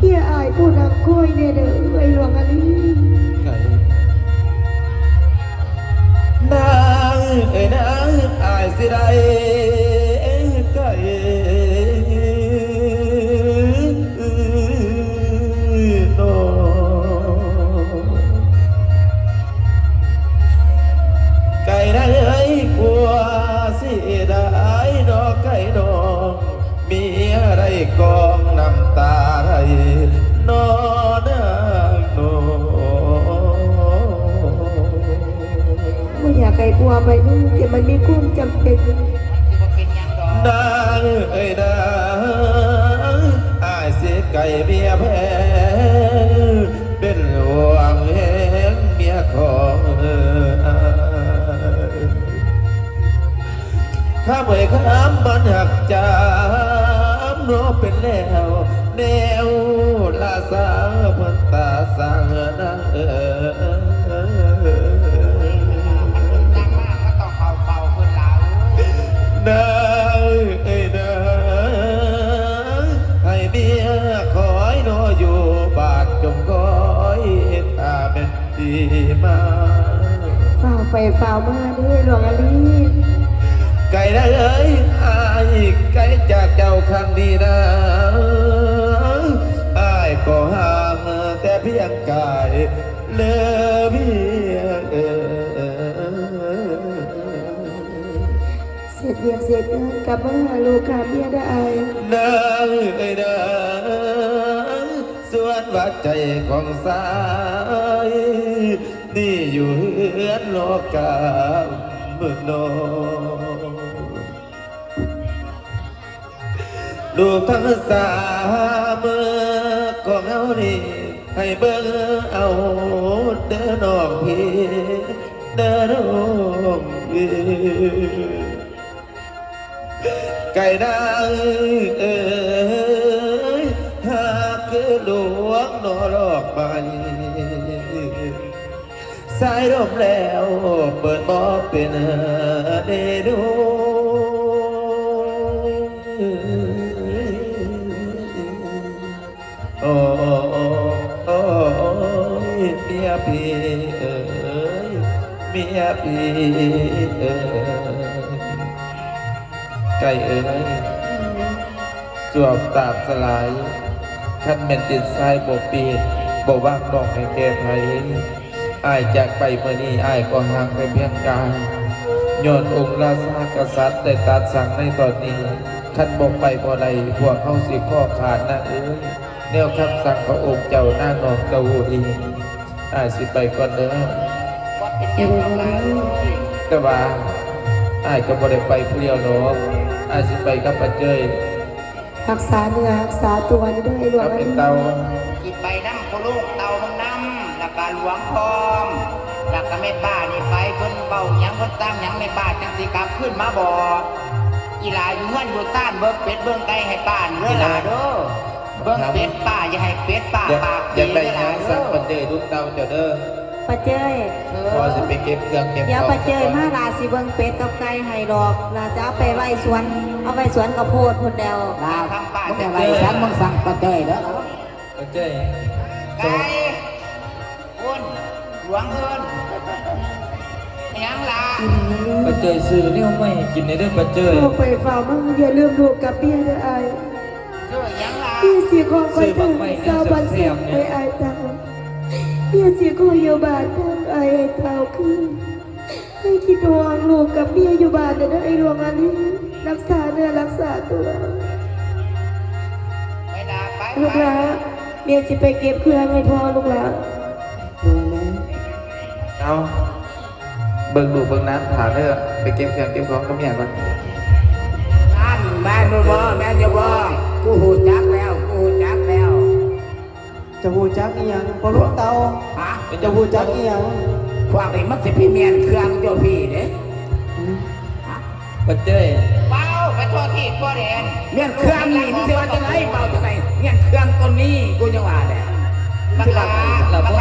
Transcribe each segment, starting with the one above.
เฮียอายผู้นักก้อยเด้อไอ้หลวงอันนี้ไก่นางนางอายสิได้ไก่โนไก่ได้กลัวสิได้ดอกไก่ดองมีอะไรกองน้ำตาไหลนอนโนไม่อยากให้ผัวไปนู่นแต่มันมีความจำเป็นนางนางอายสิไก่เมียแพ้เป็นห่วงแหงเมียของข้าเมื่อยข้ามมันหักจามโนเป็นแล้วแนวลาสาวพันตาสางนานานาให้เมียคอยนออยู่บาดจมคอยถ้าเป็นดีมาฝ่าไปฝ่ามาด้วยหลวงอันนี้ไก่ได้อายไก่จากเจ้าครั้งนี้นะอายก็ห่างแต่เพียงกายเลือเพียงเสร็จเรียกเสร็จงานกลับมาหาลูกกับเมียได้อายนางส่วนวัดใจของสายนี่อยู่เฮือนโลกาเมืองนองลูกทั้งสามของเอานี่ให้เบิ่งเอาเดินน้องพี่เดินน้องพี่ไก่ดางหากคือหลวงนอรอกไปสายลมแล้วเปิดบ่เป็นเดดูโอ้โอ้เมียพี่เมียพี่ไก่สวบตาบสลายขันเม็นดินทรายบ่ปีบ่ว่างดอกให้แก่ไทยอายจากไปเมื่อนี้อายก็ห่างไปเพียงกายย้อนองค์ราชากษัตริย์ได้ตัดสั่งในตอนนี้ขันบอกไปบ่ใดพวกเขาสิข้อขาดนะแนวคำสั่งขององค์เจ้าหน้านองเจ้าอีอายสิไปก่อนเด้อแต่ว่าอายก็บ่ได้ไปผู้เดียวหรอกอายสิไปกับป้าเจ้ยรักษาเนื้อรักษาตัวนี่ด้วยหลวงอันนี้อีไปน้ำพลูกเตามันน้ำแล้วก็หลวงพร้อมแล้วก็แม่ป้านี่ไปเพิ่นเบาหยังเพิ่นตั้งหยังแม่ป้าจังสิกลับขึ้นมาบ่อีหลาอยู่เฮือนอยู่ต้านเบิ่งเป็ดเบิ่งไก่ให้ป้าเด้อหลาเด้อเบิ่งเป็ดป้าอย่าให้เป็ดป้าปากอยากได้หยังสั่งปันเดลูกเตาเจ้าเด้อป้าเจ้ยพอสิไปเก็บเครื่องเก็บเดี๋ยวป้าเจ้ยมาลาสิเบิ่งเป็ดกับไก่ให้ดอกลาจะเอาไปไว้สวนเอาไปสวนข้าวโพดพุ่นเดียวลาทำป้าจะไว้สั่งมึงสั่งป้าเจ้ยเด้อป้าเจ้ยไก่คุณหลวงเอิ้นยังล่ะป้าเจ้ยซื้อนี่ไม่กินในเด้อป้าเจ้ยเข้าไปฝ่ามึงอย่าลืมลูกกับเมียได้อายซื้อยังล่ะเมียเสียของไปถึงสาวบ้านเสียไปอายตาเมียเสียของอยู่บ้านทำอายเท้าขึ้นให้คิดห่วงลูกกับเมียอยู่บ้านเด้อไอ้หลวงอันนี้รักษาเนื้อรักษาตัวลูกหลานเมียจะไปเก็บเครื่องให้พ่อลูกหลานเอาเบิ่งลูกเบิ่งน้ำถามเด้อไปเก็บเครื่องเก็บของก็เมียก่อนนั่นแม่นบ่แม่นจะบ่กูหูจักแล้วกูหูจักแล้วจะหูจักอีหยังพอลูกเตาฮะจะหูจักอีหยังพวกนี้มันสิพี่เมียนเครื่องเจ้าพี่เด้ป้าเจ้ยเป้าไปทั่วที่ทั่วแดนเมียนเครื่องนี่มันสิว่าจังไดเป้าจังไดเมียนเครื่องตัวนี้กูยังว่าแหละบักล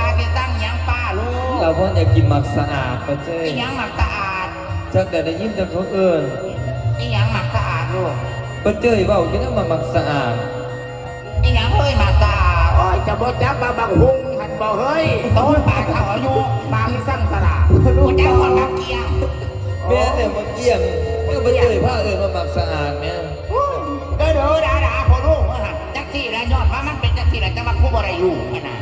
าที่ตั้งยังป้าลูกเราพ่ออยากกินหมักสะอาดป้าเจ้ยยังหมักสะอาดจักแต่ได้ยินแต่เขาเอิ้นยังหมักสะอาดลูกป้าเจ้ยเว้าจังได๋มาหมักสะอาดยังเฮ้ยหมักสะอาด บ่จักบาบังหงหันบ่เฮ้ย โต้นปากเขาอายุ บางสั่งสระ กูเจ้าคนมาเกียง แม่เนี่ยมาเกี่ยงก็มาเจอผ้ามาหมักสะอาดเนี่ย เด้อด่าพอลูกจักซี่แล้วยอดว่ามันเป็นจักซี่แล้วจะมาคู่บ่ได้ลูกขนาด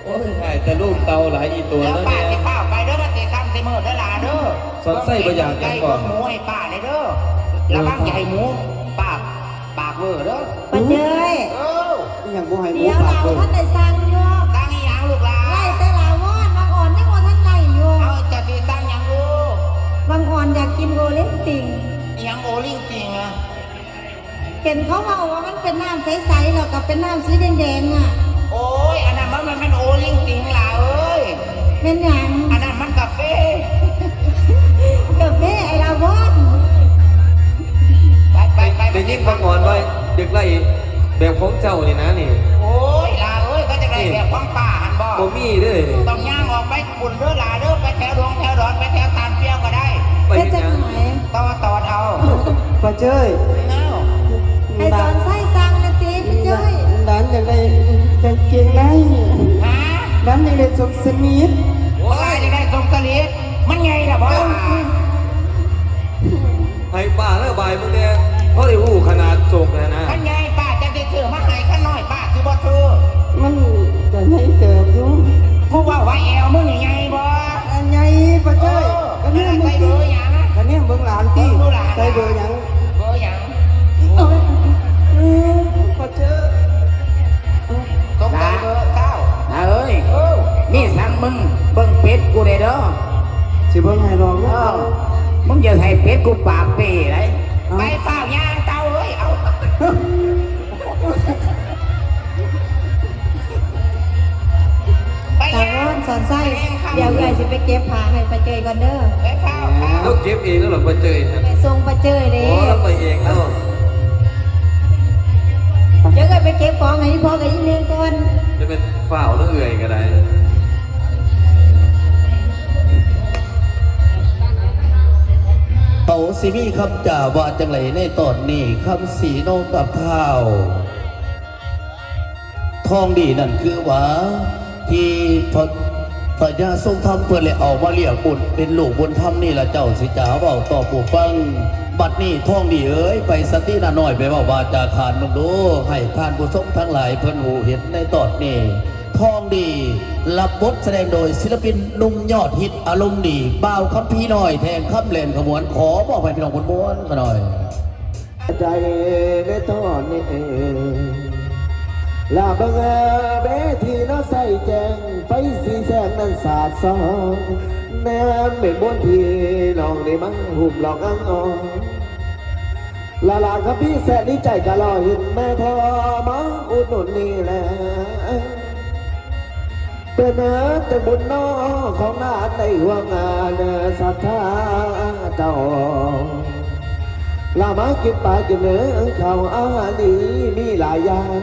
โอ้ยหายแต่ลูกเตาหลายอีตัว แล้ว แล้ว ป้า เนี่ย จะข้าวไปเด้อมาเตะคำเตะมือเด้อหลาเด้อ สอนไส้ประหยัดกันก่อน หมูให้ป้าเลยเด้อระวังใหญ่หมูปากเวอร์เด้อ ปัจเจย อย่างบ่ให้หมู เดี๋ยว ปาก เรา เบิ่ง ท่านได้สั่งอยู่ ตั้งอีหยังลูกหลา ไล่แต่ละวอนบางอ่อนยังว่าท่านไล่อยู่ เอาจะตีตั้งหยังลูก บางอ่อนอยากกินโอเลี้ยงติ่ง อีหยังโอลิงจริงอะ เห็นเขาว่ามันเป็นน้ำใสๆแล้วก็เป็นน้ำสีแดงๆอ่ะ โอ้ยอันนั้นมันเป็นโอลิงจริงล่ะเอ้ย เป็นหยัง อันนั้นมันกาแฟ กาแฟไอลาวอน ไป ได้ยินบางอ่อนไว้เด็กไล่แบบของเจ้านี่นะนี่ โอ้ยลาเอ้ยก็จะได้แบบของป่าหันบ่ บ่มีเด้อนี่ ต้องย่างออกไปปุ่นเด้อลาเด้อไปแถวดงแถวดอนไปแถวตาลเปรี้ยวก็ได้ ไป เป็น เฮ็ด จั ห ง ยัง ไหน ตอดเอา ป้าเจ้ย เอ้า ไอสอนไส้สั่งนะตีปัจเจย ดันอย่างไรกางเกงใน ฮะ ดันอย่างไรสมสมิธ โอ้ยจะได้ทรงสลิดมันไงล่ะบ่ ให้ป้าแล้วบายมึงเนี่ยเพราะได้หู้ขนาดจกนะนะ มันไงป้าจะได้ซื้อมาให้ข้าน้อยป้าคือบ่ซื้อ มันจะให้เติบอยู่ กูว่าว่าแอวมึงนี่ไงบ่ อันใหญ่ป้าเจ้ยก็ นั่ เนี่ย น มึ ใส่ ง เบ ตี อร์หยังนะ ก็เนี่ยเบิ่งหลานตีใส่เบอร์หยัง เบอร์หยัง ป้าเจ้ย สงสัยเบอร์เศร้า นะเอ้ย เออ นี่สั่งมึงเบิ่งเป็ดกูได้เด้อ สิเบิ่งให้ลอง เออมึงอย่าให้เป็ดกูปากเป้ไร ไปเฝ้าย่างเต้าเอ้ยเอาไป ตา ย่าว อง นสอนไส้เดี๋ยวใหญ่สิไปเก็บผ้าให้ปัจเจยก่อนเด้อ ไปเฝ้า แล้วเก็บเองแล้วหรอมาเจอครับ ไปส่งปัจเจยเด้ อ๋อแล้วไปเองแล้ว เดี๋ยวก็ไปเก็บของให้พ่อกับยี่เมงก่อน จะเป็นฝ่าวแล้วเอื่อยก็ได้ เขาสิมีคำจ่าว่าจังไรในตอนนี้คำสีโนกับเท้าทองดีนั่นคือว่าที่พญาทรงธรรมเพื่อเลยเอามาเรียกบุญเป็นลูกบุญธรรมนี่ละเจ้าสิจ๋าเบาต่อผู้ฟัง บัดนี้ทองดีเอ้ยไปสตินาน้อยไปว่าว่าจะขานมึงดูให้ท่านผู้ชมทั้งหลายเพิ่นหูเห็นในตอนนี้ทองดีรับบทแสดงโดยศิลปินหนุ่มยอดฮิตอารมณ์ดีบ่าวคำพี่น้อยแทงคำเล่นขมวนขอบอกให้พี่น้องคนม้วนกันหน่อย ใจในตอนนี้ลาบังเบทีน้าใส่แจงไฟสีแสงนั้นสาดส่องแนมเป็นบนที่น้องได้มั่งหุ่มหลอกอังอ่อนลาครับพี่แสนดีใจกะรอเห็นแม่พอมังอุดหนุนนี่แหละเป็นแต่บุญน้อของนาในหัวงานศรัทธาเจ้าลามากินปลากินเนื้อข้าวอาหารดีมีหลายอย่าง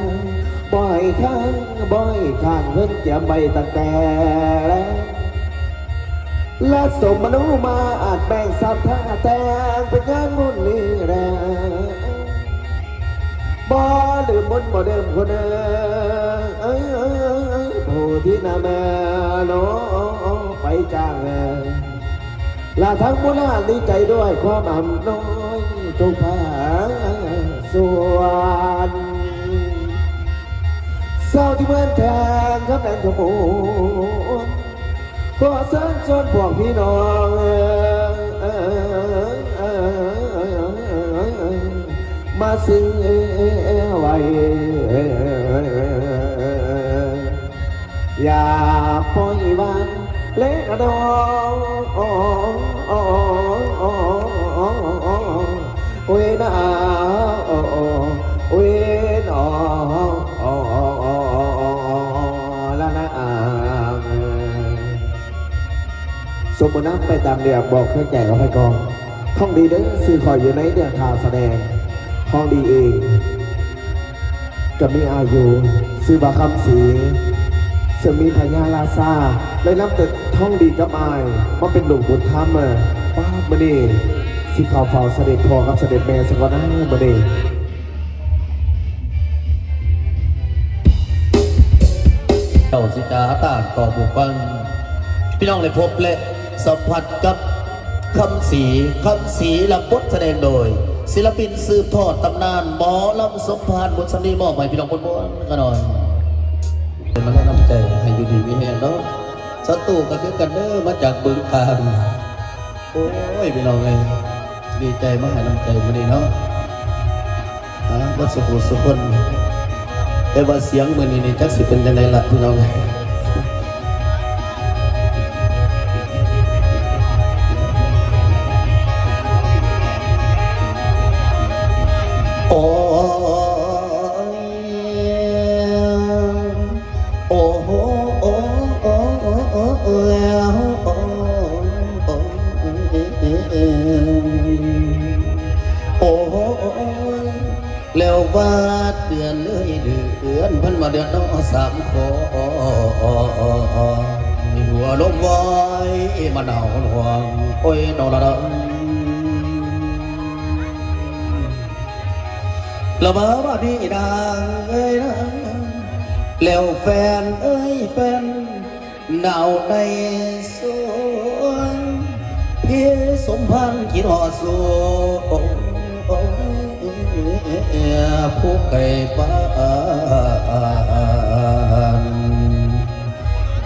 บ่อยข้างเพิ่นจะไม่ตั้งแต่แล้วและสมมนุมาอาจแบ่งสัทธาแต่งเป็นงานมุ่นนี่แหละบ่ลืมมนต์บ่เดิมคนผู้ที่นำแม่น้องไปจ้างลาทั้งมุนาดีใจด้วยความอ่ำน้อยทุกภาคส่วนเศร้าที่เหมือนแทนคำแดงขมูลขอเชิญชวนพวกพี่น้องมาสิ่งไว้อย่าปล่อยวางเล็กน้องเวนาเวนละนะสมมุติน้ำไปตามเรียบบอกเครื่องแก่กับไฟกองท่องดีเด้อสื่อคอยอยู่ในเดือนข่าวแสดงท่องดีเองก็มีอายุซื้อบาคำสีเสมีพญาลาซาเลยน้ำแต่ท่องดีกับอายมาเป็นหลวงบุญธรรมป้ามาดีสิข่าวเฝ้าเสด็จพ่อกับเสด็จแม่สักวันนั้นมาดี เจ้าสิจาตานต่อบุฟังพี่น้องได้พบและสัมผัสกับคำสีรับบทแสดงโดย ศิลปินสืบทอดตำนานหมอลำสมภารบทสำนีมอบให้พี่น้องบนกันหน่อยเป็นมาให้น้ำใจให้อยู่ดีมีแห้งเนาะศัตรูก็คือกันเด้อมาจากบึงกาฬโอ้ยพี่น้องเลยดีใจมาให้น้ำใจวันนี้เนาะวัดสุขุสุขคนแต่ว่าเสียงมือนี้นี่จักสิเป็นยังไงล่ะพี่น้องโอ้โอ้โอ้โอ้โอ้โอ้โอ้แล้วว่าเดือนเลยเดือนเพิ่นมาเดือนน้องสามขอหัวลมไว้มาหนาวห่วงโอ้ยนอนละดังละมาบ้าดีนางเอ้ยนางแล้วแฟนเอ้ยแฟนหนาวในสวงพี่สมพันธ์คิดหอดสู่ผู้ไก่บ้าน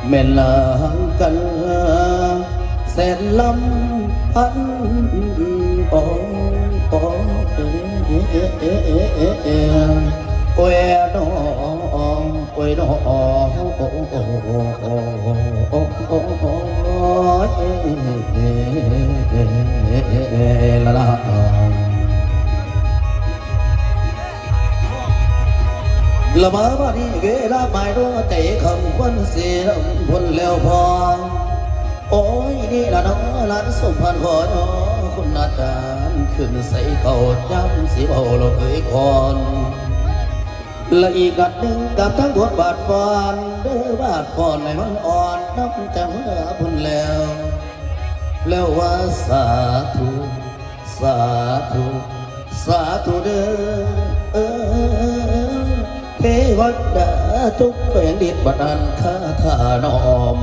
แม่นลางกันแสนลำพันโอ้ยน้องโอ้ยน้องละละมาบ้านี้เวลาหมายรู้ใจคำควันเสียพ้นแล้วพอโอ้ยนี่ละน้องร้านสมพันธ์ขอน้อคุณอาจารย์ขึ้นใส่เขาย้ำสีเบาเราเคยก่อนละอีกอันหนึ่งกับทั้งบทบาทฟอนเด้อบาทฟอนในมันอ่อนน้ำจะเมื่อพ้นแล้วว่าสาธุสาธุสาธุเด้อเทวดาทุกแฝงดิดบัดอันคาถานอม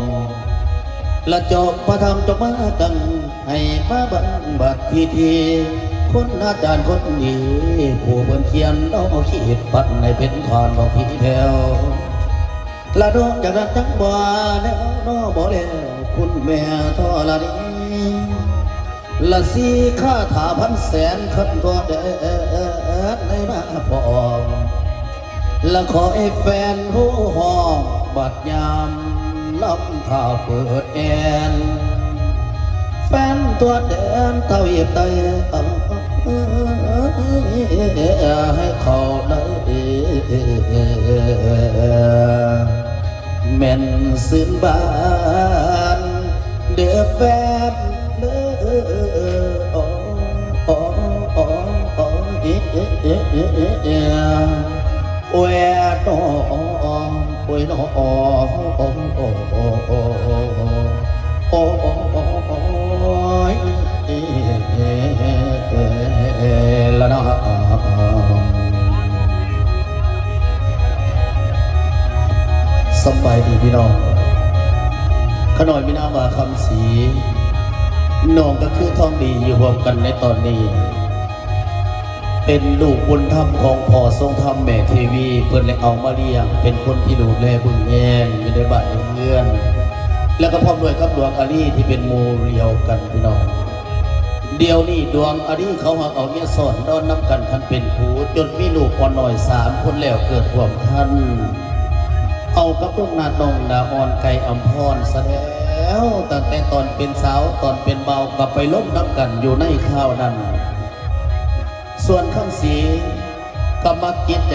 ละจบพระธรรมจบมากันให้มาบัดพิธีคนอาจารย์คนนี้ผู้เพิ่นเขียนเอาขีดปัดในเป็นทานบอกพี่แถวละดอกจากนั้นจังบ่แล้วน้อบ่แล้วคุณแม่ทอละนี้ละสีข้าถาพันแสนขันตัวเดดในมาพองละขอให้แฟนหูห้องบัดยามลำท่าเปิดแอนแฟนตัวแดนเท่าเหยียบไตให้เขาได้แม่นซื้นบ้านเดือแฟนเดือโอ้ยน้องโอ้ยน้องละน้องสบายดีพี่น้องขน่อยมีนามว่าคำสีน้องก็คือทองดีอยู่รวมกันในตอนนี้เป็นลูกบุญธรรมของพ่อทรงธรรมแม่เทวีเพื่อนเลยเอามาเลี้ยงเป็นคนที่ดูแลบึงแยงอยู่ในบ้านเงื่อนแล้วก็พร้อมด้วยกับดวงอาลีที่เป็นโมเรียวกันพี่น้องเดี๋ยวนี้ดวงอาลีเขาหักเอาเมียสอนนอนน้ำกันทันเป็นผู้จนมีลูกอ่อนหน่อย3 คนแล้วเกิดความท่านเอากับลูกนาดงนาอ่อนไก่อัมพรซะแล้วตั้งแต่ตอนเป็นสาวตอนเป็นเบากลับไปล้มน้ำกันอยู่ในข้าวนั้นส่วนคำสีกรรมกิจใจ